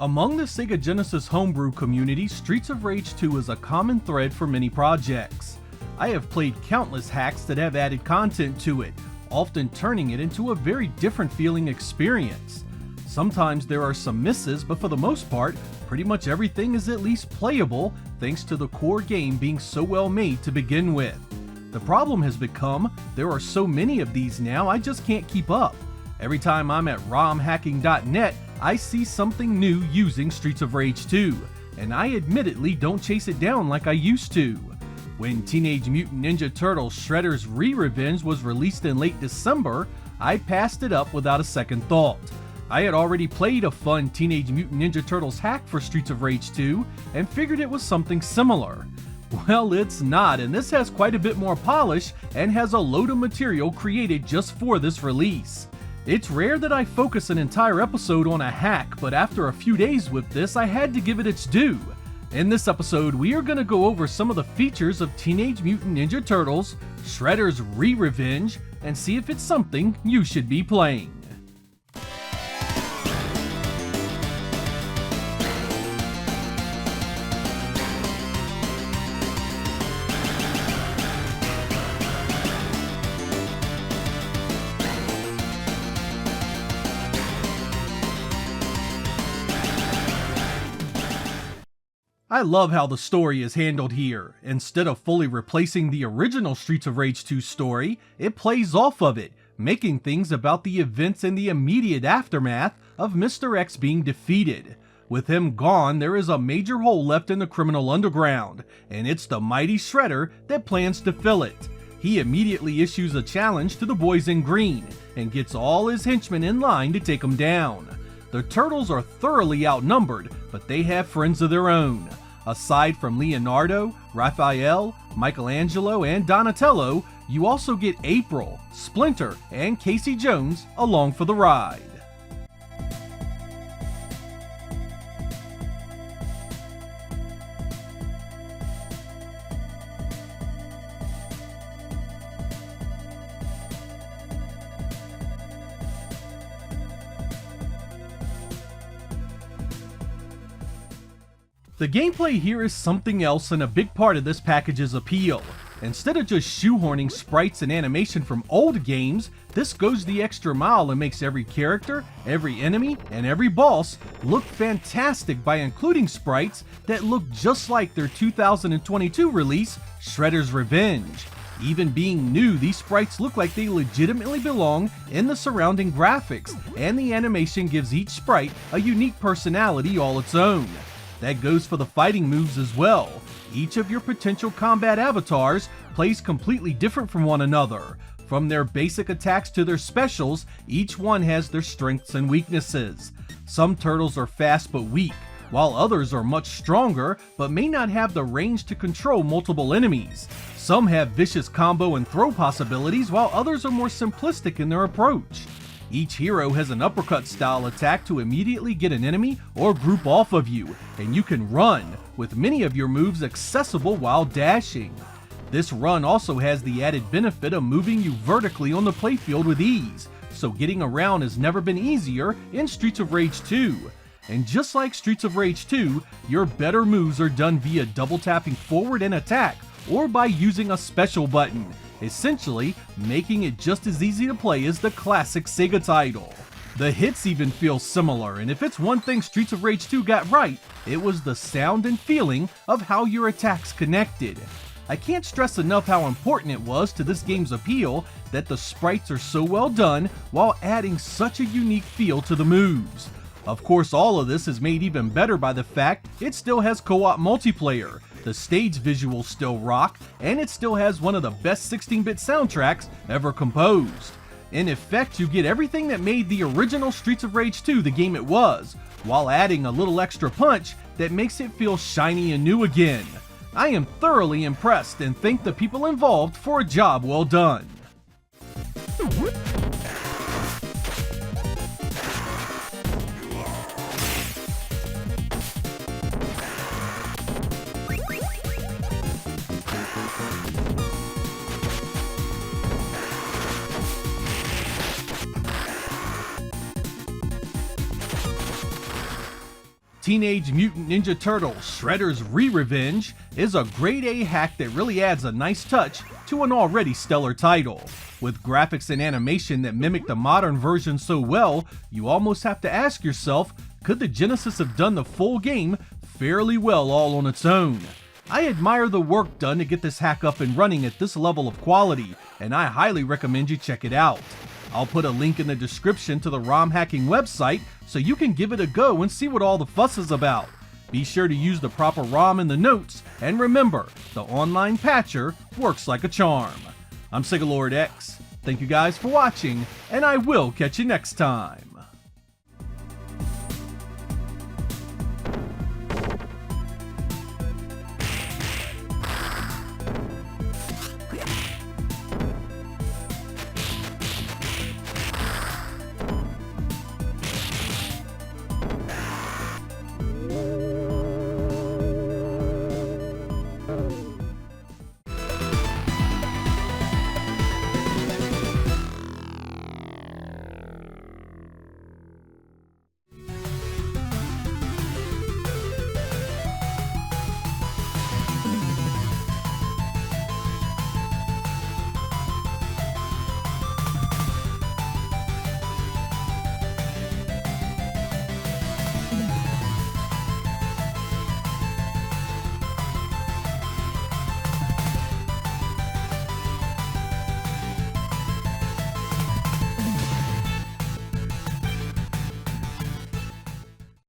Among the Sega Genesis homebrew community, Streets of Rage 2 is a common thread for many projects. I have played countless hacks that have added content to it, often turning it into a very different feeling experience. Sometimes there are some misses, but for the most part, pretty much everything is at least playable thanks to the core game being so well made to begin with. The problem has become, there are so many of these now I just can't keep up. Every time I'm at romhacking.net, I see something new using Streets of Rage 2, and I admittedly don't chase it down like I used to. When Teenage Mutant Ninja Turtles Shredder's Re-Revenge was released in late December, I passed it up without a second thought. I had already played a fun Teenage Mutant Ninja Turtles hack for Streets of Rage 2 and figured it was something similar. Well, it's not, and this has quite a bit more polish and has a load of material created just for this release. It's rare that I focus an entire episode on a hack, but after a few days with this, I had to give it its due. In this episode, we are going to go over some of the features of Teenage Mutant Ninja Turtles, Shredder's Re-Revenge, and see if it's something you should be playing. I love how the story is handled here. Instead of fully replacing the original Streets of Rage 2 story, it plays off of it, making things about the events in the immediate aftermath of Mr. X being defeated. With him gone, there is a major hole left in the criminal underground, and it's the mighty Shredder that plans to fill it. He immediately issues a challenge to the boys in green, and gets all his henchmen in line to take him down. The Turtles are thoroughly outnumbered, but they have friends of their own. Aside from Leonardo, Raphael, Michelangelo, and Donatello, you also get April, Splinter, and Casey Jones along for the ride. The gameplay here is something else and a big part of this package's appeal. Instead of just shoehorning sprites and animation from old games, this goes the extra mile and makes every character, every enemy, and every boss look fantastic by including sprites that look just like their 2022 release, Shredder's Revenge. Even being new, these sprites look like they legitimately belong in the surrounding graphics, and the animation gives each sprite a unique personality all its own. That goes for the fighting moves as well. Each of your potential combat avatars plays completely different from one another. From their basic attacks to their specials, each one has their strengths and weaknesses. Some turtles are fast but weak, while others are much stronger but may not have the range to control multiple enemies. Some have vicious combo and throw possibilities, while others are more simplistic in their approach. Each hero has an uppercut style attack to immediately get an enemy or group off of you, and you can run, with many of your moves accessible while dashing. This run also has the added benefit of moving you vertically on the playfield with ease, so getting around has never been easier in Streets of Rage 2. And just like Streets of Rage 2, your better moves are done via double tapping forward and attack, or by using a special button, essentially making it just as easy to play as the classic Sega title. The hits even feel similar, and if it's one thing Streets of Rage 2 got right, it was the sound and feeling of how your attacks connected. I can't stress enough how important it was to this game's appeal that the sprites are so well done while adding such a unique feel to the moves. Of course, all of this is made even better by the fact it still has co-op multiplayer, the stage visuals still rock, and it still has one of the best 16-bit soundtracks ever composed. In effect, you get everything that made the original Streets of Rage 2 the game it was, while adding a little extra punch that makes it feel shiny and new again. I am thoroughly impressed and thank the people involved for a job well done. Teenage Mutant Ninja Turtles Shredder's Re-Revenge is a grade A hack that really adds a nice touch to an already stellar title. With graphics and animation that mimic the modern version so well, you almost have to ask yourself, could the Genesis have done the full game fairly well all on its own? I admire the work done to get this hack up and running at this level of quality, and I highly recommend you check it out. I'll put a link in the description to the ROM hacking website so you can give it a go and see what all the fuss is about. Be sure to use the proper ROM in the notes, and remember, the online patcher works like a charm. I'm Sega X. Thank you guys for watching, and I will catch you next time.